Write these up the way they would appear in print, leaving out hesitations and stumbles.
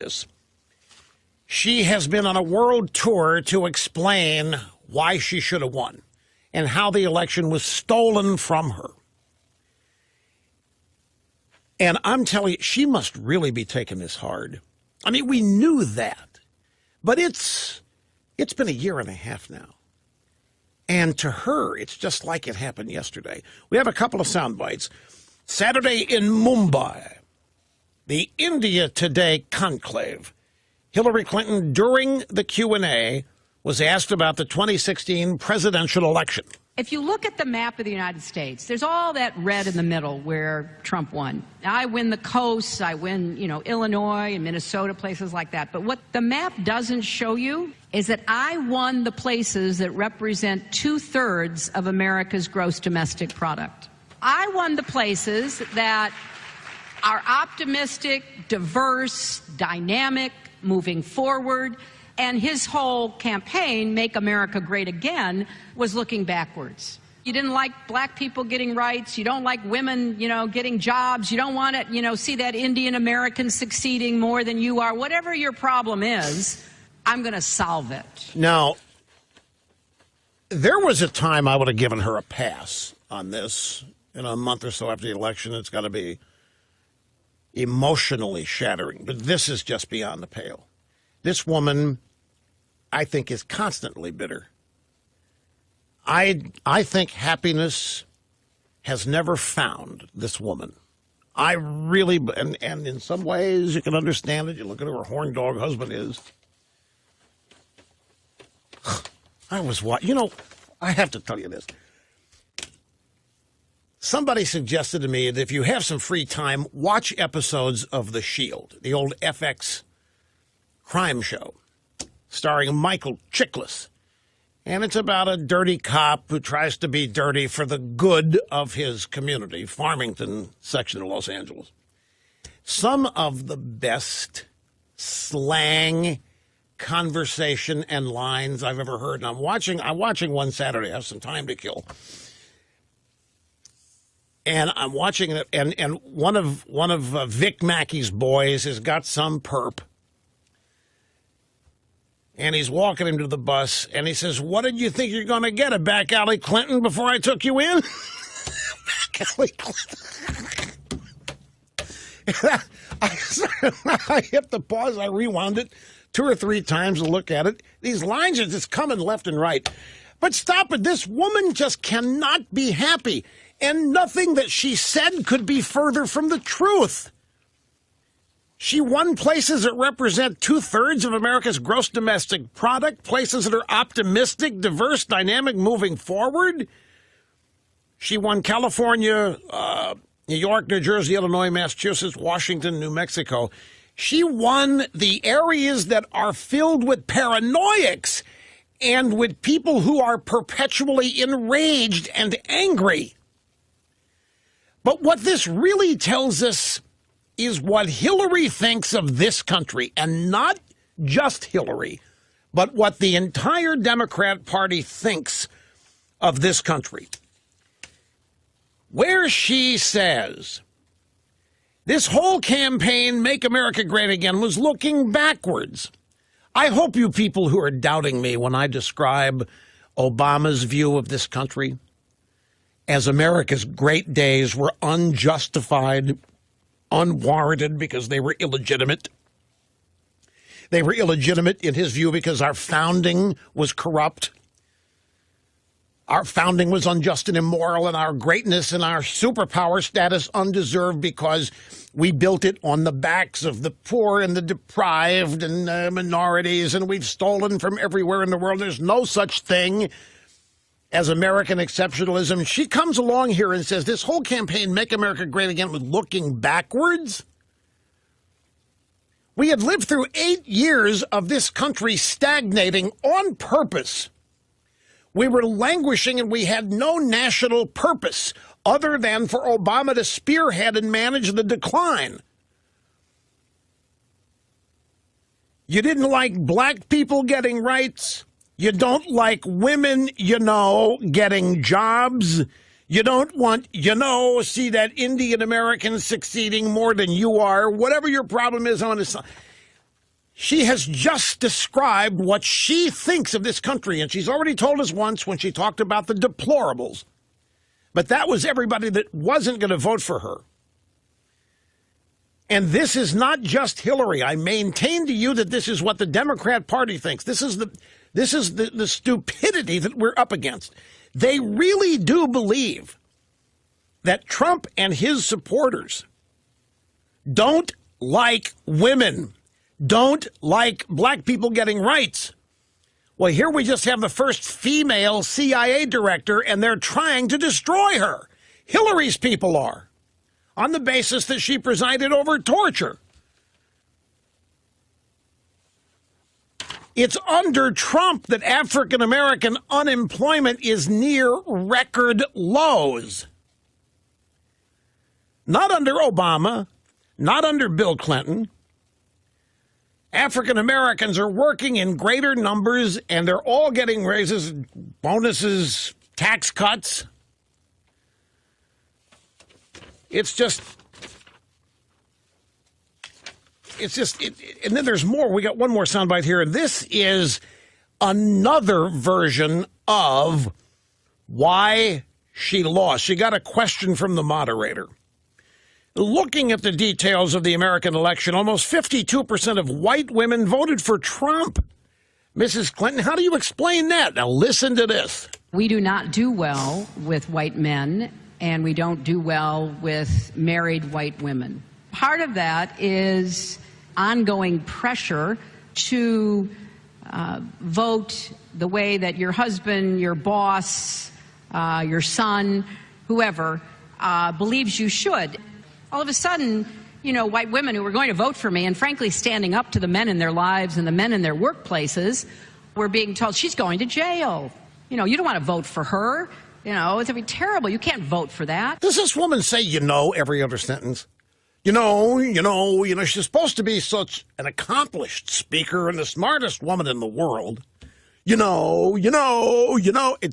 this. She has been on a world tour to explain why she should have won and how the election was stolen from her. And I'm telling you, she must really be taking this hard. I mean, we knew that, but it's been a year and a half now. And to her, it's just like it happened yesterday. We have a couple of sound bites. Saturday in Mumbai, the India Today conclave. Hillary Clinton, during the Q&A, was asked about the 2016 presidential election. If you look at the map of the United States, there's all that red in the middle where Trump won. I win the coasts, I win, Illinois and Minnesota, places like that. But what the map doesn't show you is that I won the places that represent 2/3 of America's gross domestic product. I won the places that are optimistic, diverse, dynamic, moving forward. And his whole campaign, Make America Great Again, was looking backwards. You didn't like black people getting rights. You don't like women, getting jobs. You don't want to, see that Indian American succeeding more than you are. Whatever your problem is, I'm going to solve it. Now, there was a time I would have given her a pass on this. In a month or so after the election, it's got to be emotionally shattering. But this is just beyond the pale. This woman, I think, is constantly bitter. I think happiness has never found this woman. I really, and in some ways you can understand it. You look at who her horn dog husband is. I have to tell you this. Somebody suggested to me that if you have some free time, watch episodes of The Shield, the old FX crime show starring Michael Chiklis. And it's about a dirty cop who tries to be dirty for the good of his community, Farmington section of Los Angeles. Some of the best slang, conversation, and lines I've ever heard. And I'm watching one Saturday. I have some time to kill. And I'm watching it, and one of Vic Mackey's boys has got some perp. And he's walking him to the bus, and he says, "What did you think you're going to get, a back alley Clinton before I took you in?" Back alley Clinton. I hit the pause. I rewound it 2 or 3 times to look at it. These lines are just coming left and right. But stop it. This woman just cannot be happy. And nothing that she said could be further from the truth. She won places that represent 2/3 of America's gross domestic product, places that are optimistic, diverse, dynamic, moving forward. She won California, New York, New Jersey, Illinois, Massachusetts, Washington, New Mexico. She won the areas that are filled with paranoiacs and with people who are perpetually enraged and angry. But what this really tells us is what Hillary thinks of this country, and not just Hillary, but what the entire Democrat Party thinks of this country. Where she says this whole campaign, Make America Great Again, was looking backwards. I hope you people who are doubting me when I describe Obama's view of this country as America's great days were unjustified, unwarranted because they were illegitimate. They were illegitimate in his view because our founding was corrupt. Our founding was unjust and immoral, and our greatness and our superpower status undeserved because we built it on the backs of the poor and the deprived and minorities, and we've stolen from everywhere in the world. There's no such thing as American exceptionalism. She comes along here and says this whole campaign, Make America Great Again, was looking backwards. We had lived through 8 years of this country stagnating on purpose. We were languishing, and we had no national purpose other than for Obama to spearhead and manage the decline. You didn't like black people getting rights. You don't like women, getting jobs. You don't want, see that Indian American succeeding more than you are. Whatever your problem is on his side. She has just described what she thinks of this country, and she's already told us once when she talked about the deplorables. But that was everybody that wasn't going to vote for her. And this is not just Hillary. I maintain to you that this is what the Democrat Party thinks. This is the stupidity that we're up against. They really do believe that Trump and his supporters don't like women, don't like black people getting rights. Well, here we just have the first female CIA director, and they're trying to destroy her. Hillary's people are, on the basis that she presided over torture. It's under Trump that African-American unemployment is near record lows. Not under Obama, not under Bill Clinton. African Americans are working in greater numbers, and they're all getting raises, bonuses, tax cuts. And then there's more. We got one more soundbite here. This is another version of why she lost. She got a question from the moderator. Looking at the details of the American election, almost 52% of white women voted for Trump. Mrs. Clinton, how do you explain that? Now listen to this. We do not do well with white men, and we don't do well with married white women. Part of that is ongoing pressure to vote the way that your husband, your boss, your son, whoever, believes you should. All of a sudden, white women who were going to vote for me and frankly standing up to the men in their lives and the men in their workplaces were being told, she's going to jail. You don't want to vote for her. It's going to be terrible. You can't vote for that. Does this woman say, every other sentence? She's supposed to be such an accomplished speaker and the smartest woman in the world. It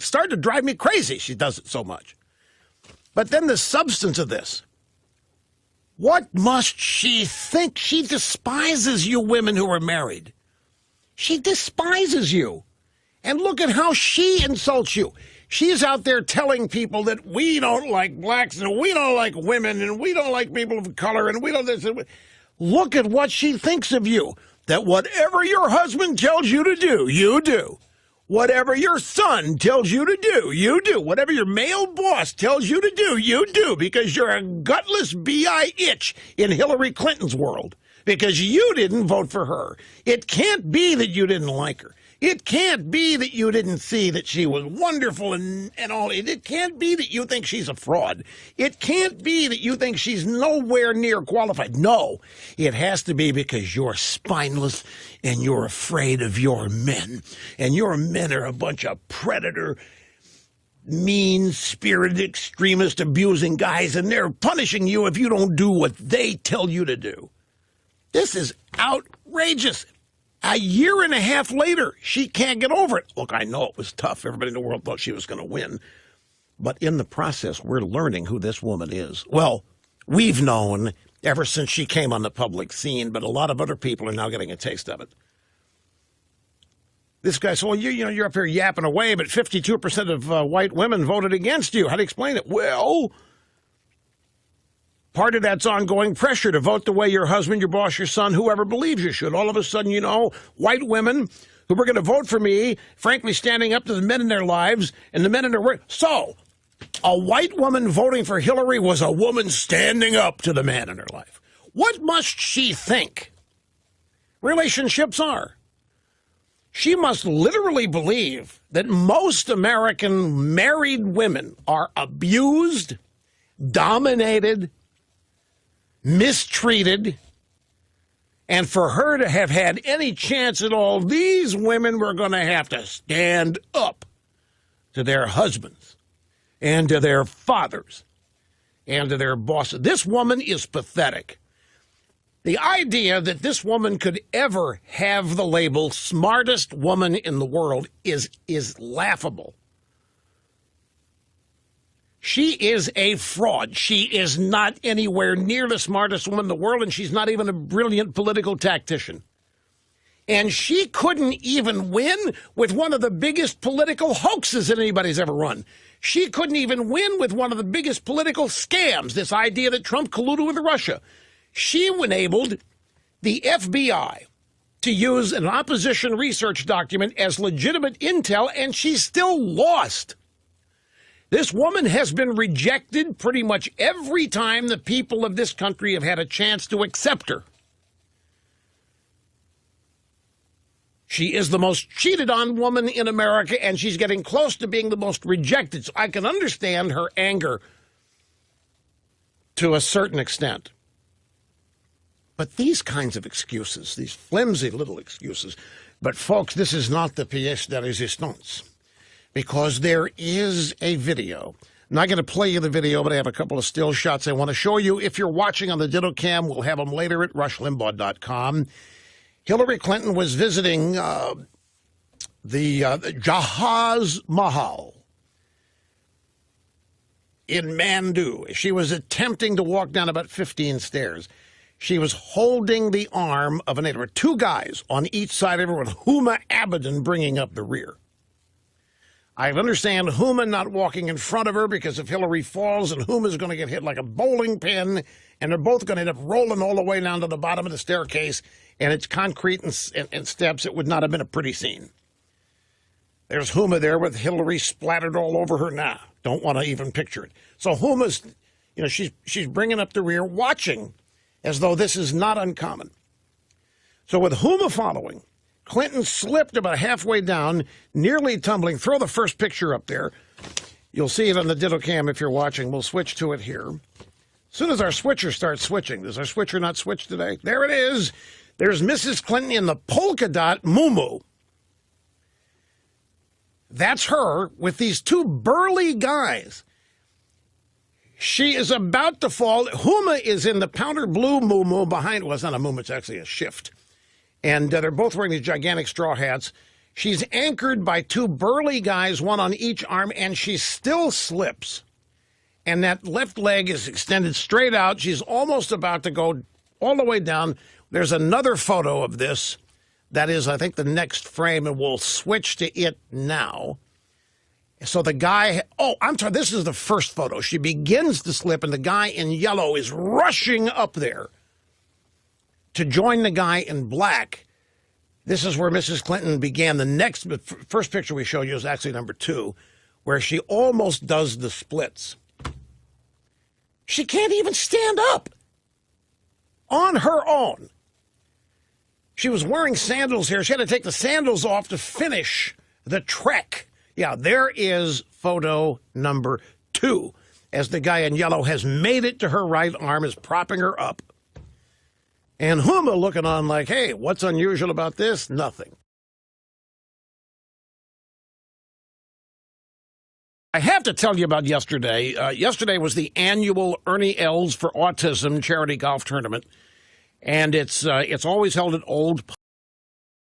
started to drive me crazy. She does it so much. But then the substance of this. What must she think? She despises you women who are married. She despises you. And look at how she insults you. She's out there telling people that we don't like blacks and we don't like women and we don't like people of color and we don't this. Look at what she thinks of you. That whatever your husband tells you to do, you do. Whatever your son tells you to do, you do. Whatever your male boss tells you to do, you do, because you're a gutless B.I.itch in Hillary Clinton's world, because you didn't vote for her. It can't be that you didn't like her. It can't be that you didn't see that she was wonderful and all. It can't be that you think she's a fraud. It can't be that you think she's nowhere near qualified. No, it has to be because you're spineless and you're afraid of your men. And your men are a bunch of predator, mean-spirited, extremist, abusing guys, and they're punishing you if you don't do what they tell you to do. This is outrageous. A year and a half later, she can't get over it. Look, I know it was tough. Everybody in the world thought she was going to win. But in the process, we're learning who this woman is. Well, we've known ever since she came on the public scene, but a lot of other people are now getting a taste of it. This guy said, well, you're up here yapping away, but 52% of white women voted against you. How do you explain it? Well, part of that's ongoing pressure to vote the way your husband, your boss, your son, whoever believes you should. All of a sudden, white women who were going to vote for me, frankly, standing up to the men in their lives and the men in their work. So, a white woman voting for Hillary was a woman standing up to the man in her life. What must she think relationships are? She must literally believe that most American married women are abused, dominated, mistreated, and for her to have had any chance at all, these women were going to have to stand up to their husbands and to their fathers and to their bosses. This woman is pathetic. The idea that this woman could ever have the label smartest woman in the world is laughable. She is a fraud. She is not anywhere near the smartest woman in the world, and she's not even a brilliant political tactician. And she couldn't even win with one of the biggest political hoaxes that anybody's ever run. She couldn't even win with one of the biggest political scams, this idea that Trump colluded with Russia. She enabled the FBI to use an opposition research document as legitimate intel, and she still lost. This woman has been rejected pretty much every time the people of this country have had a chance to accept her. She is the most cheated on woman in America, and she's getting close to being the most rejected. So I can understand her anger to a certain extent. But these kinds of excuses, these flimsy little excuses, but folks, this is not the pièce de résistance, because there is a video. I'm not going to play you the video, but I have a couple of still shots I want to show you. If you're watching on the Ditto Cam, we'll have them later at rushlimbaugh.com. Hillary Clinton was visiting the Jahaz Mahal in Mandu. She was attempting to walk down about 15 stairs. She was holding the arm of a neighbor. Two guys on each side of her with Huma Abedin bringing up the rear. I understand Huma not walking in front of her because if Hillary falls and Huma's going to get hit like a bowling pin, and they're both going to end up rolling all the way down to the bottom of the staircase, and it's concrete and steps, it would not have been a pretty scene. There's Huma there with Hillary splattered all over her now. Don't want to even picture it. So Huma's, she's bringing up the rear, watching as though this is not uncommon. So with Huma following, Clinton slipped about halfway down, nearly tumbling. Throw the first picture up there. You'll see it on the Ditto Cam if you're watching. We'll switch to it here. As soon as our switcher starts switching, does our switcher not switch today? There it is. There's Mrs. Clinton in the polka dot muumuu. That's her with these two burly guys. She is about to fall. Huma is in the powder blue muumuu behind. Well, it's not a muumuu, it's actually a shift. And they're both wearing these gigantic straw hats. She's anchored by two burly guys, one on each arm, and she still slips. And that left leg is extended straight out. She's almost about to go all the way down. There's another photo of this. That is, I think, the next frame, and we'll switch to it now. So the guy, I'm sorry, this is the first photo. She begins to slip, and the guy in yellow is rushing up there to join the guy in black. This is where Mrs. Clinton began. The first picture we showed you is actually number 2, where she almost does the splits. She can't even stand up on her own. She was wearing sandals here. She had to take the sandals off to finish the trek. Yeah, there is photo number 2, as the guy in yellow has made it to her right arm, is propping her up. And Huma looking on like, hey, what's unusual about this? Nothing. I have to tell you about yesterday. Yesterday was the annual Ernie Els for Autism charity golf tournament, and it's always held at Old